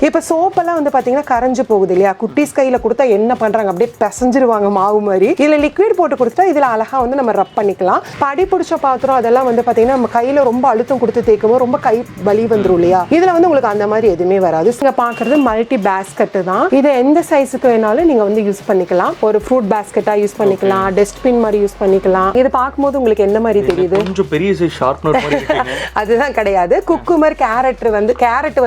இப்போ சோப்பெல்லாம் வந்து பாத்தீங்கன்னா கரைஞ்சு போகுது இல்லையா, குட்டீஸ் கையில கொடுத்தா என்ன பண்றாங்க, அப்படியே பிசைஞ்சிருவாங்க மாவு மாதிரி. இதுல லிக்விட் போட்டு கொடுத்தா இதுல அழகா வந்து நம்ம ரப் பண்ணிக்கலாம். படி பிடிச்ச பாத்திரம் அதெல்லாம் வந்து பாத்தீங்கன்னா நம்ம கையில ரொம்ப அழுத்தம் கொடுத்து தேய்க்கும் ரொம்ப கை வலி வந்துரும் இல்லையா, இதுல வந்து உங்களுக்கு அந்த மாதிரி எதுவுமே வராது. நீங்க பாக்குறது மல்டி பேஸ்கெட் தான். இது எந்த சைஸுக்கு வேணாலும் நீங்க வந்து யூஸ் பண்ணிக்கலாம். ஒரு ஃப்ரூட் பேஸ்கெட்டா யூஸ் பண்ணிக்கலாம், டஸ்ட்பின் மாதிரி யூஸ் பண்ணிக்கலாம். இது பார்க்கும்போது உங்களுக்கு என்ன மாதிரி தெரியுது, கொஞ்சம் பெரிய சைஸ் ஷார்ப்னர் மாதிரி இருக்கு. அதுதான் கிடையாது. குக்குமர் கேரட்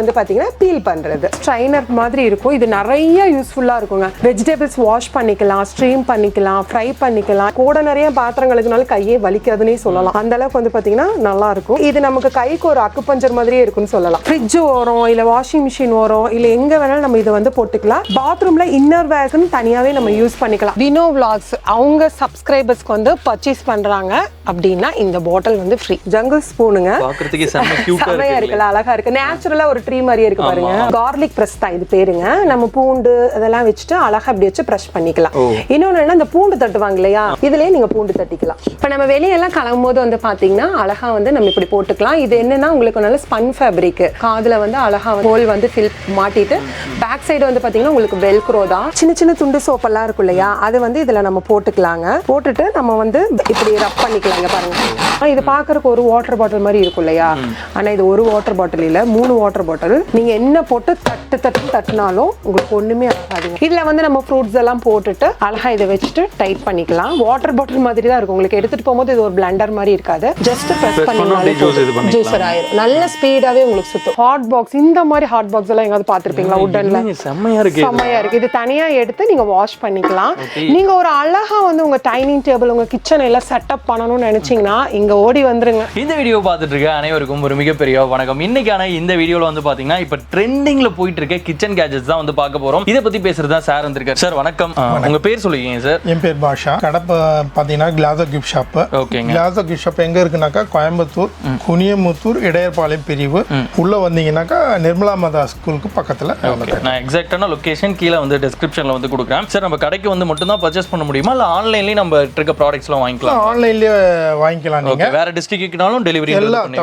வந்து பாத்தீங்கன்னா பீல் பண்றது ஸ்ட்ரைனர் மாதிரி இருக்கும். இது நிறைய யூஸ்ஃபுல்லா இருக்குங்க. வெஜிடபிள்ஸ் வாஷ் பண்ணிக்கலாம், ஸ்ட்ரீம் பண்ணிக்கலாம், ஃப்ரை பண்ணிக்கலாம். கூட நிறைய பாத்திரங்களுக்குனால கையே வலிக்காதுன்னே சொல்லலாம். அந்த அளவுக்கு வந்து பாத்தீங்கன்னா நல்லா இருக்கும். இது நமக்கு கைக்கு ஒரு அக்குபஞ்சர் மாதிரியே இருக்குன்னு சொல்லலாம். ஃப்ரிட்ஜ் ஓரம் இல்ல வாஷிங் மிஷின் ஓரம் இல்ல எங்க வேணாலும் நம்ம இதை வந்து போட்டுக்கலாம். பாத்ரூம்ல இன்னர் வேர்ஸ்னு தனியாவே நம்ம யூஸ் பண்ணிக்கலாம். வினோ vlogs அவங்க சப்ஸ்கிரைபர்ஸ்க்கு வந்து பர்ச்சேஸ் பண்றாங்க அப்படின்னா இந்த பாட்டில் வந்து ஃப்ரீ. ஜங்கிள் ஸ்பூனுங்க, பாக்குறதுக்கே செம்ம கியூட்டா இருக்குல்ல, அழகா இருக்கு. நேச்சுரலா ஒரு ட்ரீ மாதிரியே இருக்கு பாருங்க. கார்லிக் பிரஸ் தான் இது பேருங்க. நம்ம பூண்டு அதெல்லாம் வச்சுட்டு அழகா அப்படி வச்சு பிரஷ் பண்ணிக்கலாம். இன்னொன்னு என்ன, இந்த பூண்டு தட்டுவாங்க இல்லையா, இதுலயே நீங்க பூண்டு தட்டிக்கலாம். இப்ப நம்ம வெளியெல்லாம் கிளம்பும் போது வந்து பாத்தீங்கன்னா அழகா வந்து நம்ம இப்படி போட்டுக்கலாம். இது என்னன்னா உங்களுக்கு நல்ல ஸ்பன் ஃபேப்ரிக், காதுல வந்து அழகா ஹோல் வந்து ஃபில் மாட்டிட்டு பேக் சைடு வந்து பாத்தீங்கன்னா உங்களுக்கு வெல்க்ரோ தான். சின்ன சின்ன துண்டு சோப்பெல்லாம் இருக்கும் இல்லையா, அது வந்து இதுல நம்ம போட்டுக்கலாங்க. போட்டுட்டு நம்ம வந்து இப்படி ரப் பண்ணிக்கலாங்க. பாருங்க, இது பாக்குறதுக்கு ஒரு வாட்டர் பாட்டில் மாதிரி இருக்கும் இல்லையா, ஆனா இது ஒரு வாட்டர் பாட்டில் இல்ல, 3 வாட்டர் பாட்டில். நீங்க என்ன போட்டு தட்டுனாலும் உங்களுக்கு ஒண்ணுமே ஆகாதுங்க. இதுல வந்து நம்ம ஃப்ரூட்ஸ் எல்லாம் போட்டுட்டு அழகா இதை வச்சுட்டு டைட் பண்ணிக்கலாம். வாட்டர் பாட்டில் மாதிரி தான் இருக்கும். உங்களுக்கு எடுத்துட்டு போகும்போது இது ஒரு பிளண்டர் மாதிரி இருக்காது. ஜஸ்ட் பிரஸ் பண்ணினாலே ஜூஸர் ஆயிரும். நல்ல ஸ்பீடாவே உங்களுக்கு சுத்தும். ஹாட் பாக்ஸ், இந்த மாதிரி ஹாட் பாக்ஸ் எல்லாம் எங்காவது பாத்திருப்பீங்களா உட்டன்ல, செம்மையா இருக்கு. இது தனியா எடுத்து நீங்க வாஷ் பண்ணிக்கலாம். நீங்க ஒரு அழகா வந்து உங்க டைனிங் டேபிள் உங்க கிச்சன் எல்லாம் செட்டப் பண்ணணும்னு நினைச்சீங்கன்னா இங்க ஓடி வந்துருங்க. இந்த வீடியோ பார்த்துட்டு இருக்க அனைவருக்கும் ஒரு மிகப்பெரிய வணக்கம். இன்னைக்கான இந்த வீடியோல வந்து பாத்தீங்கன்னா இப்ப ட்ரெண்டிங்ல போயிட்டு இருக்க கிச்சன் கேஜெட்ஸ் தான் வந்து பார்க்க போறோம். இதை பத்தி பேசுறதா சார் வந்திருக்காரு. சார் வணக்கம், உங்க பேர் சொல்லுங்க சார். என் பேர் பாஷா. கடை பாத்தீங்கன்னா கிளாஸோ கிஃப்ட் ஷாப். ஓகேங்க. கிளாஸோ கிஃப்ட் ஷாப் எங்க இருக்குனாக்கா கோயம்புத்தூர் குனியமுத்தூர் இடையர்பாளையம் பிரிவு. உள்ள வந்தீங்கன்னாக்கா நிர்மலா மதா ஸ்கூலுக்கு பக்கத்துல. நான் எக்ஸாக்டான லொகேஷன் கீழே வந்து டிஸ்கிரிப்ஷன்ல வந்து கொடுக்குறேன். சார் நம்ம கடைக்கு வந்து மட்டும் தான் பர்ச்சேஸ் பண்ண முடியுமா இல்ல ஆன்லைன்லயே நம்ம இருக்க ப்ராடக்ட்ஸ்லாம் வாங்கிக்கலாம்? ஆன்லைன்லயே வாங்கிக்கலாம். நீங்க வேற டிஸ்ட்ரிக்ட்க்குனாலும் டெலிவரி எல்லாம்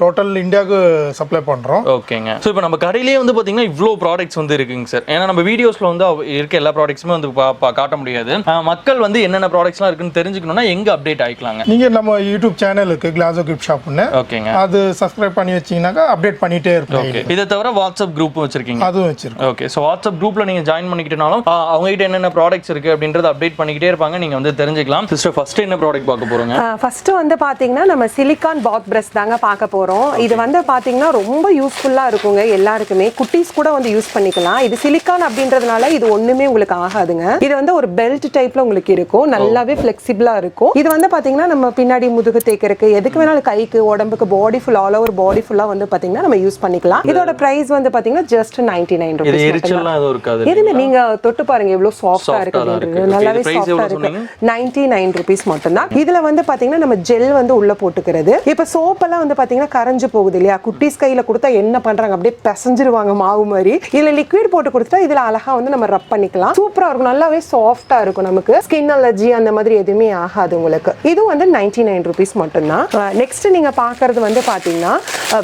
டோட்டல் இந்தியாவுக்கு சப்ளை பண்றோம். ஓகேங்க. சோ இப்போ நம்ம கடையிலேயே வந்து பாத்தீங்கன்னா இவ்ளோ ப்ராடக்ட்ஸ் வந்து இருக்குங்க சார். ஏன்னா நம்ம வீடியோஸ்ல வந்து இருக்க எல்லா ப்ராடக்ட்ஸுமே வந்து காட்ட முடியாது. மக்கள் வந்து என்னென்ன ப்ராடக்ட்ஸ்லாம் இருக்குன்னு தெரிஞ்சுக்கணும்னா எங்க அப்டேட் ஆயிக்கலாங்க? நீங்க நம்ம யூடியூப் சேனல் இருக்கு கிளாஸோ கிஃப்ட் ஷாப்னு. ஓகேங்க. அது சப்ஸ்கிரைப் பண்ணி வச்சீங்கன்னாக்கா அப்டேட் பண்ணிட்டே இருப்போம். ஓகே. இதை தவிர வாட்ஸ்அப் குரூப் வச்சிருக்கீங்க? அதுவும் வச்சிருக்கோம். ஓகே. ஸோ வாட்ஸ்அப் குரூப்ல நீங்க ஜாயின் பண்ணிக்கிட்டனாலும் அவங்க கிட்ட என்னென்ன ப்ராடக்ட்ஸ் இருக்கு அப்படின்றத அப்டேட் பண்ணிக்கிட்டே இருப்பாங்க. நீங்க வந்து தெரிஞ்சுக்கலாம். சிஸ்டர் ஃபர்ஸ்ட் என்ன ப்ராடக்ட் பார்க்க போறோங்க? ஃபர்ஸ்ட் வந்து பாத்தீங்கன்னா நம்ம சிலிகான் பாத் பிரஷ் தாங்க பார்க்க போறோம். இது வந்து பாத்தீங்கன்னா ரொம்ப யூஸ்ஃபுல்லா இருக்குங்க எல்லாருக்குமே. குட்டீஸ் கூட வந்து யூஸ் பண்ணிக்கலாம். இது சிலிகான் அப்படின்றதுனால இது ஒண்ணுமே உங்களுக்கு ஆகாதுங்க. இது வந்து ஒரு பெல்ட் டைப்ல உங்களுக்கு இருக்கும். நல்லாவே ஃபிளெக்சிபிளா இருக்கும். இது வந்து பாத்தீங்கன்னா நம்ம பின்னாடி முதுகு தேய்க்கிறதுக்கு எதுக்கு வேணாலும் கைக்கு உடம்புக்கு body full all over body ஃபுல்லா வந்து பாத்தீங்கன்னா நம்ம யூஸ் பண்ணிக்கலாம். இதோட பிரைஸ் வந்து பாத்தீங்கன்னா ஜஸ்ட் 99 இது ரூபீஸ். எரிச்சல்லாம் எதுவும் இருக்காது. எதுவுமே நீங்க தொட்டு பாருங்க எவ்வளவு சாஃப்ட்டா இருக்கு. நல்லாவே சாஃப்ட்டா இருக்கு. 99 ரூபீஸ் மட்டும் தான். இதுல வந்து பாத்தீங்கன்னா நம்ம ஜெல் வந்து உள்ள போட்டுக்கிறது. இப்ப சோப் எல்லாம் வந்து பாத்தீங்கன்னா கரைஞ்சு போகுது இல்லையா, குட்டீஸ் கையில கொடுத்தா என்ன பண்றாங்க, அப்படியே பிசைஞ்சிருவாங்க மாவு மாதிரி. இதுல லிக்விட் போட்டு கொடுத்தா இதுல அழகா வந்து நம்ம ரப் பண்ணிக்கலாம். சூப்பரா இருக்கும். நல்லாவே சாஃப்ட்டா இருக்கும். நமக்கு ஸ்கின் அலர்ஜி அந்த மாதிரி எதுவுமே ஆகாது உங்களுக்கு. இது வந்து 99 ரூபீஸ் மட்டும் தான். நெக்ஸ்ட் நீங்க பாக்குறது வந்து பாத்தீங்கன்னா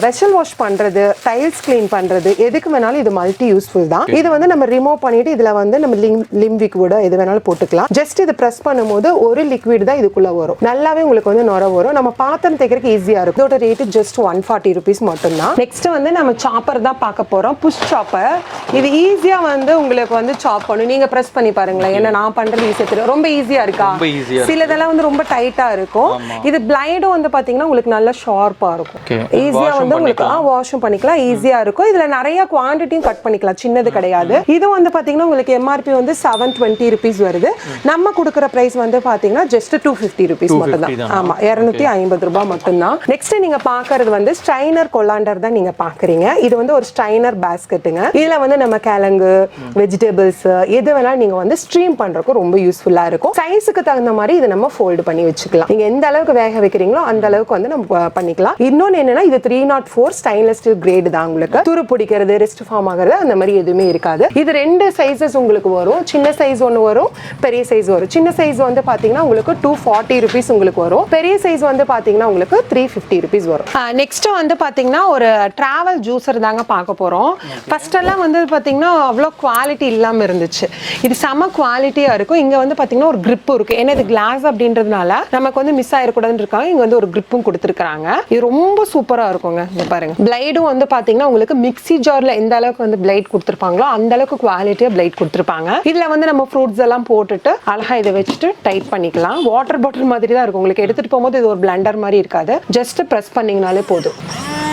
வெஷல் வாஷ் பண்றது, டைல்ஸ் கிளீன் பண்றது, எதுக்கு வேணாலும் இது மல்டி யூஸ்ஃபுல் தான். இது வந்து நம்ம ரிமூவ் பண்ணிட்டு இதுல வந்து நம்ம லிம்பிக் கூட எது வேணாலும் போட்டுக்கலாம். ஜஸ்ட் இது பிரஸ் பண்ணும்போது ஒரு லிக்விட் தான் இதுக்குள்ள வரும். நல்லாவே உங்களுக்கு வந்து நுர வரும். நம்ம பாத்திரம் தேய்க்கிறதுக்கு ஈஸியா இருக்கும். இதோட ரேட் ஜஸ்ட் 140 ரூபீஸ் மட்டும் தான். நெக்ஸ்ட் வந்து நம்ம சாப்பர் தான் பார்க்க போறோம். Push chopper. இது ஈஸியா வந்து உங்களுக்கு வந்து சாப் பண்ணும். நீங்க பிரஸ் பண்ணி பாருங்களேன். ஏன்னா நான் பண்றது ஈஸியா தெரியும். ரொம்ப ஈஸியா இருக்கா? சிலதெல்லாம் வந்து ரொம்ப டைட்டா இருக்கும். இது பிளைடும் வந்து பாத்தீங்கன்னா உங்களுக்கு நல்ல ஷார்ப்பா இருக்கும். ஈஸியா வந்து உங்களுக்கு வாஷும் பண்ணிக்கலாம். ஈஸியா இருக்கும். இதுல நிறைய குவாண்டிட்டியும் கட் பண்ணிக்கலாம். சின்னது கிடையாது. இது வந்து பாத்தீங்கன்னா உங்களுக்கு எம்ஆர்பி வந்து 720 ரூபீஸ் வருது. நம்ம கொடுக்குற பிரைஸ் வந்து பாத்தீங்கன்னா ஜஸ்ட் 250 ரூபீஸ் மட்டும் தான். ஆமா, 250 ரூபாய் மட்டும் தான். நெக்ஸ்ட் நீங்க பாக்குறது வந்து ஸ்ட்ரைனர் கொலாண்டர் தான் நீங்க பாக்குறீங்க. இது வந்து ஒரு ஸ்ட்ரைனர் பேஸ்கெட்டுங்க. இதுல வந்து நம்ம கிழங்கு, வெஜிடபிள்ஸ் எது வேணாலும் நீங்க வந்து ஸ்ட்ரீம் பண்றதுக்கு ரொம்ப யூஸ்ஃபுல்லா இருக்கும். சைஸுக்கு தகுந்த மாதிரி இதை நம்ம ஃபோல்டு பண்ணி வச்சுக்கலாம். நீங்க எந்த அளவுக்கு வேக வைக்கிறீங்களோ அந்த அளவுக்கு வந்து நம்ம பண்ணிக்கலாம். இன்னொன்னு என்னன்னா இது 304 ஸ்டெயின்லெஸ் ஸ்டீல் கிரேட் தான். உங்களுக்கு துரு பிடிக்கிறது, ரெஸ்ட் ஃபார்ம் ஆகிறது அந்த மாதிரி எதுவுமே இருக்காது. இது 2 சைஸஸ் உங்களுக்கு வரும். சின்ன சைஸ் ஒன்று வரும், பெரிய சைஸ் வரும். சின்ன சைஸ் வந்து பாத்தீங்கன்னா உங்களுக்கு 240 ரூபீஸ் உங்களுக்கு வரும். பெரிய சைஸ் வந்து பாத்தீங்கன்னா உங்களுக்கு 350 ரூபீஸ் வரும். நெக்ஸ்ட் வந்து பாத்தீங்கன்னா ஒரு டிராவல் ஜூஸர் தாங்க பார்க்க போறோம். ஃபர்ஸ்ட் எல்லாம் வந்து பார்த்தீங்கன்னா அவ்வளோ குவாலிட்டி இல்லாமல் இருந்துச்சு. இது செம குவாலிட்டியாக இருக்கும். இங்கே வந்து பார்த்தீங்கன்னா ஒரு grip இருக்குது. ஏன்னா இது கிளாஸ் அப்படின்றதுனால நமக்கு வந்து மிஸ் ஆகிடக்கூடாதுன்னு இருக்காங்க. இங்கே வந்து ஒரு gripம் கொடுத்துருக்காங்க. இது ரொம்ப சூப்பராக இருக்குங்க. இங்கே பாருங்க, பிளைடும் வந்து பார்த்தீங்கன்னா உங்களுக்கு மிக்ஸி ஜாரில் எந்த அளவுக்கு வந்து பிளைட் கொடுத்துருப்பாங்களோ அந்த அளவுக்கு குவாலிட்டியாக பிளைட் கொடுத்துருப்பாங்க. இதில் வந்து நம்ம ஃப்ரூட்ஸ் எல்லாம் போட்டுட்டு அழகாக இதை வச்சுட்டு டைட் பண்ணிக்கலாம். வாட்டர் பாட்டில் மாதிரி தான் இருக்கும். உங்களுக்கு எடுத்துகிட்டு போகும்போது இது ஒரு பிளண்டர் மாதிரி இருக்காது. ஜஸ்ட் ப்ரெஸ் பண்ணிங்கனாலே போதும்.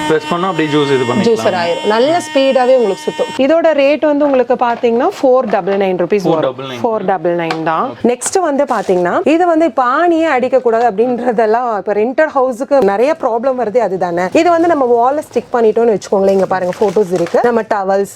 ப்ரெஸ் பண்ணா அப்படியே ஜூஸ் இது பண்ணி ஜூஸர் ஆயிரும். நல்ல ஸ்பீடாவே உங்களுக்கு சுத்தும். இதோட ரேட் வந்து உங்களுக்கு பாத்தீங்கன்னா 499 rupees வரும். 499 தான். நெக்ஸ்ட் வந்து பாத்தீங்கன்னா இது வந்து இப்ப ஆணியே அடிக்க கூடாது அப்படின்றதெல்லாம் இப்ப ரெண்டட் ஹவுஸுக்கு நிறைய ப்ராப்ளம் வருது. அதுதானே இது வந்து நம்ம வால்ல ஸ்டிக் பண்ணிட்டோம்னு வச்சுக்கோங்களேன். இங்க பாருங்க போட்டோஸ் இருக்கு. நம்ம டவல்ஸ்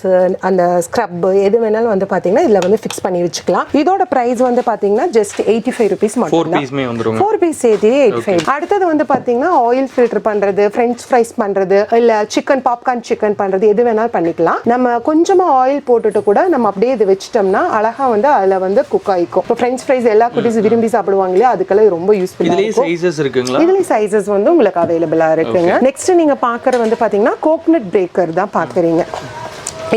அந்த ஸ்க்ரப் எது வேணாலும் வந்து பாத்தீங்கன்னா இதுல வந்து ஃபிக்ஸ் பண்ணி வச்சுக்கலாம். இதோட பிரைஸ் வந்து பாத்தீங்கன்னா ஜஸ்ட் 85 rupees மட்டும். 4 பீஸ்மே வந்துரும். 4 பீஸ் 85. அடுத்தது வந்து பாத்தீங்கன்னா ஆயில் ஃபில்டர் பண்றது, ஃப்ரெஞ்ச் ஃப்ரைஸ் பண்றது, இல்ல சிக்கன் பாப்கார்ன் சிக்கன் பண்றது, எது வேணாலும் பண்ணிக்கலாம். நம்ம கொஞ்சமா ஆயில் போட்டுட்டு கூட நம்ம அப்படியே இது வச்சிட்டோம்னா அழகா வந்து அதுல வந்து குக் ஆயிக்கும். இப்போ ஃப்ரெஞ்ச் ஃப்ரைஸ் எல்லா குட்டீஸ் விரும்பி சாப்பிடுவாங்க இல்லையா, அதுக்கெல்லாம் ரொம்ப யூஸ்ஃபுல்லா இதுலயே இருக்கும். சைஸஸ் இருக்குங்களா? இதுல சைஸஸ் வந்து உங்களுக்கு அவைலபிளா இருக்குங்க. நெக்ஸ்ட் நீங்க பாக்குறது வந்து பாத்தீங்கன்னா கோகனட் பிரேக்கர் தான் பாக்குறீங்க.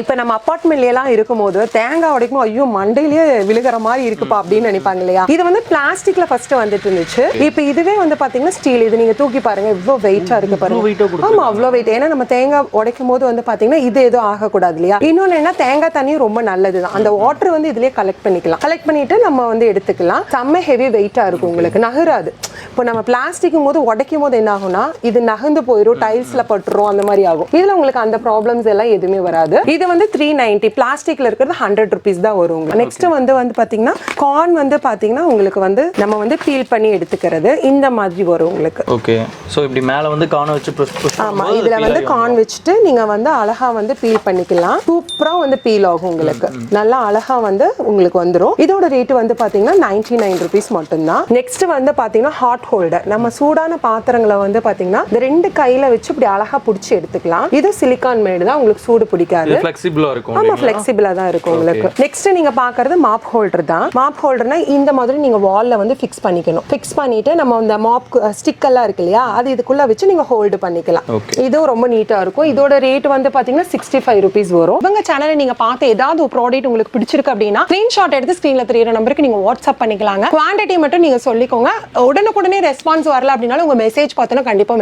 இப்போ நம்ம அப்பார்ட்மெண்ட்லாம் இருக்கும்போது தேங்காய் உடைக்கும் ஐயோ மண்டையிலேயே விழுகிற மாதிரி இருக்குப்பா அப்படின்னு நினைப்பாங்க இல்லையா. இது வந்து பிளாஸ்டிக்ல ஃபர்ஸ்ட் வந்துட்டு இருந்துச்சு. இப்போ இதுவே வந்து பாத்தீங்கன்னா ஸ்டீல். இது நீங்க தூக்கி பாருங்க எவ்வளவு வெயிட்டா இருக்கு பாருங்க. ஆமா அவ்வளோ வெயிட். ஏன்னா நம்ம தேங்காய் உடைக்கும் போது வந்து பாத்தீங்கன்னா இது எதுவும் ஆகக்கூடாது இல்லையா. இன்னொன்னு என்ன, தேங்காய் தண்ணியும் ரொம்ப நல்லதுதான். அந்த வாட்டர் வந்து இதுலயே கலெக்ட் பண்ணிக்கலாம். கலெக்ட் பண்ணிட்டு நம்ம வந்து எடுத்துக்கலாம். செம்ம ஹெவி வெயிட்டா இருக்கும், உங்களுக்கு நகராது. இப்போ நம்ம பிளாஸ்டிக்கும் போது உடைக்கும் போது என்ன ஆகும்னா இது நகர்ந்து போயிடும், டைல்ஸ்ல பட்டுரும், அந்த மாதிரி ஆகும். இதுல உங்களுக்கு அந்த ப்ராப்ளம்ஸ் எல்லாம் எதுவுமே வராது. இது வந்து 390. பிளாஸ்டிக்ல இருக்கிறது 100 rupees தான் வரும். நெக்ஸ்ட் வந்து பாத்தீங்கன்னா கார்ன் வந்து பாத்தீங்கன்னா உங்களுக்கு வந்து நம்ம வந்து பீல் பண்ணி எடுத்துக்கிறது இந்த மாதிரி வரும் உங்களுக்கு. ஓகே. சோ இப்படி மேல வந்து கார்ன் வச்சு புஷ் ஆமா, இதுல வந்து கார்ன் வச்சுட்டு நீங்க வந்து அழகா வந்து பீல் பண்ணிக்கலாம். சூப்பரா வந்து பீல் ஆகும் உங்களுக்கு. நல்லா அழகா வந்து உங்களுக்கு வந்துரும். இதோட ரேட் வந்து பாத்தீங்கன்னா 99 rupees மட்டும் தான். நெக்ஸ்ட் வந்து பாத்தீங்கன்னா ஹாட் ஹோல்டர். நம்ம சூடான பாத்திரங்களை வந்து பாத்தீங்கன்னா இந்த ரெண்டு கையில வச்சு இப்படி அழகா புடிச்சு எடுத்துக்கலாம். இது சிலிகான் மேடு தான், உங்களுக்கு சூடு பிடிக்காது. ஃபிளெக்சிபிளா இருக்கும். ஆமா ஃபிளெக்சிபிளா தான் இருக்கும் உங்களுக்கு. நெக்ஸ்ட் நீங்க பாக்குறது மாப் ஹோல்டர் தான். மாப் ஹோல்டர்னா இந்த மாதிரி நீங்க வால்ல வந்து ஃபிக்ஸ் பண்ணிக்கணும். ஃபிக்ஸ் பண்ணிட்டு நம்ம அந்த மாப் ஸ்டிக் எல்லாம் இருக்கு இல்லையா, அது இதுக்குள்ள வச்சு நீங்க ஹோல்ட் பண்ணிக்கலாம். இதுவும் ரொம்ப நீட்டா இருக்கும். இதோட ரேட் வந்து பாத்தீங்கன்னா 65 rupees வரும். உங்க சேனலை நீங்க பார்த்து ஏதாவது ஒரு ப்ராடக்ட் உங்களுக்கு பிடிச்சிருக்கு அப்படின்னா ஸ்கிரீன்ஷாட் எடுத்து ஸ்கிரீன்ல தெரியுற நம்பருக்கு நீங்க வாட்ஸ்அப் பண்ணிக்கலாங்க. குவாண்டிட்டி மட்டும் நீங்க சொல்லிக்கோங்க. உடனுக்குடனே ரெஸ்பான்ஸ் வரல அப்படினாலும் உங்க மெசேஜ் பார்த்தோன்னா கண்டிப்பா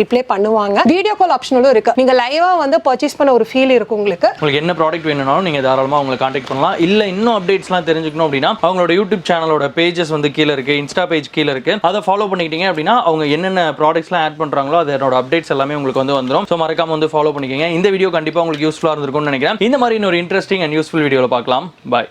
ரிப்ளை பண்ணுவாங்க. வீடியோ கால் ஆப்ஷனும் இருக்கு. நீங்க லைவா வந்து பர்ச்சேஸ் பண்ண ஒரு ஃபீல் இருக்கும் உங்களுக்கு. உங்களுக்கு என்ன ப்ராடக்ட் வேணும்னாலும் நீங்க தாராளமா அவங்களை கான்டாக்ட் பண்ணலாம். இல்ல இன்னும் அப்டேட்ஸ்லாம் தெரிஞ்சுக்கணும் அப்படின்னா அவங்களோட யூடியூப் சேனலோட பேஜஸ் வந்து கீழ இருக்கு, இன்ஸ்டா பேஜ் கீழ இருக்கு. அதை ஃபாலோ பண்ணிக்கிட்டீங்க அப்படின்னா அவங்க என்னென்ன ப்ராடக்ட்ஸ்லாம் ஆட் பண்றாங்களோ அதோட அப்டேட்ஸ் எல்லாமே உங்களுக்கு வந்து வந்துரும். ஸோ மறக்காம வந்து ஃபாலோ பண்ணிக்கங்க. இந்த வீடியோ கண்டிப்பா உங்களுக்கு யூஸ்ஃபுல்லா இருந்திருக்கும்னு நினைக்கிறேன். இந்த மாதிரி இன்னொரு இன்ட்ரெஸ்டிங் அண்ட் யூஸ்ஃபுல் வீடியோல பார்க்கலாம். பாய்.